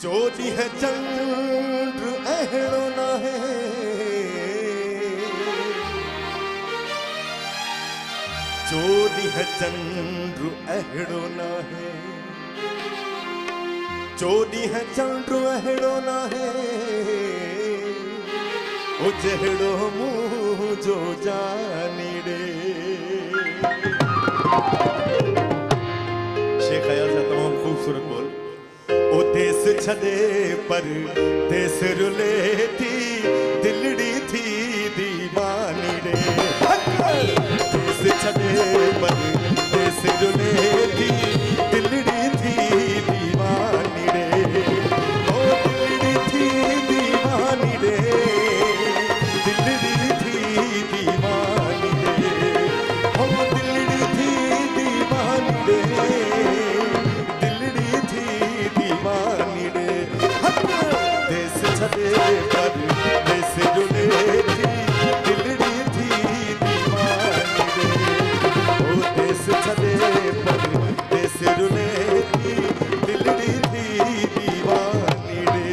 चोरी है चंद्र अहड़ो ना है, चोरी है चंद्र अहड़ो ना है, चोरी है चंद्र अहड़ो ना है, ओ जहड़ो मुँह जो जानी रे। शेख ख्याल सा तमाम खूबसूरत बोल। ओ देश छदे पर देश रुले थी, दिलड़ी थी दीवानी रे। देश छदे पर देश रुले थी, दिलड़ी थी दीवानी रे। ओ दिलड़ी थी दीवानी रे, दिलड़ी थी दीवानी रे। ओ दिलड़ी थी दीवानी रे, पर देश रुले थी, दिलड़ी थी दीवानी रे। ओ देश छदे पर देश रुले थी, दिलड़ी थी दीवानी रे।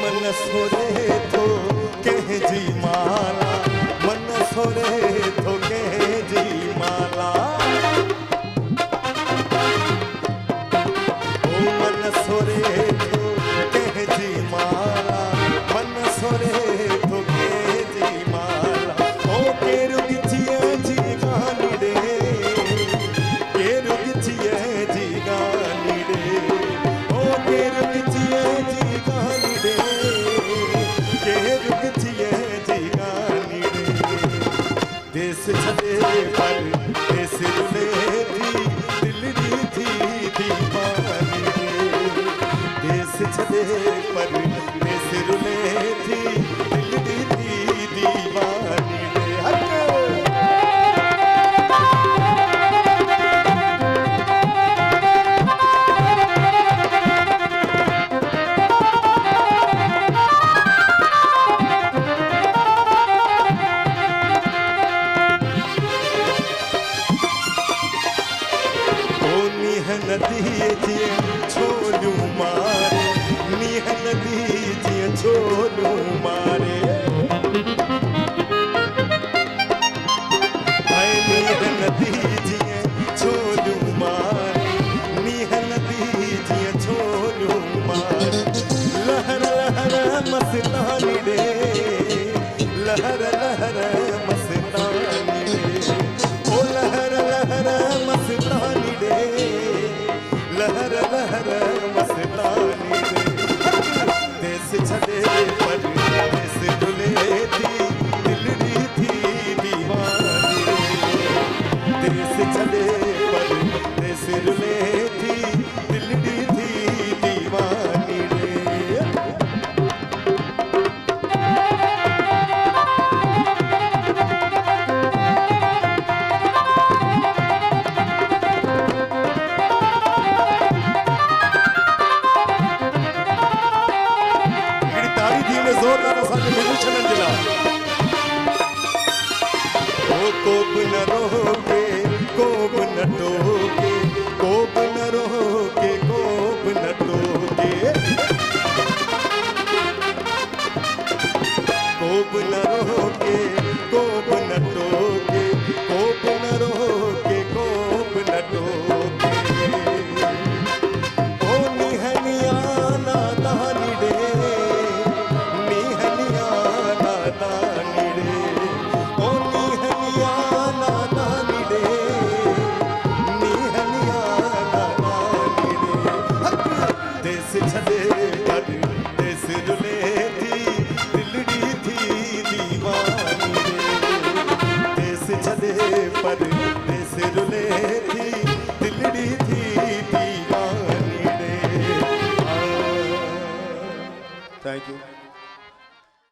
मन सोरे थो कह जी माला, मन सोरे थो कह जी माला। ओ मन सोरे थो कह जी माला, मन सोरे थो कह जी माला। ओ केरु गिचिए जी गानी रे, केरु गिचिए जी गानी रे। ओ केरु गिचिए जी गानी रे, देश छदे पर देश रुले थी, दिलड़ी थी दीवानी रे। देश छदे पर देश रुले थी, दिलड़ी थी दीवानी रे। नदी जी छोलू मारे, नीह नदी जी छोलू मारे। नीह नदी जी छोलू मारे, नीह नदी जी छोलू मारे। लहर लहर मस्तानी रे, लहर लहर मस्तानी रे। ओ लहर लहर मस्तानी रे, लहर लहर मस्तानी रे। देश छदे पर देश रुले थी, दिलड़ी थी दीवानी रे। देश छदे पर देश रुले थी, दिलड़ी थी दीवानी रे। जोरदार असांजे म्यूजिशियन जे लाइ। को बि न रोके, को बि न टोके, को बि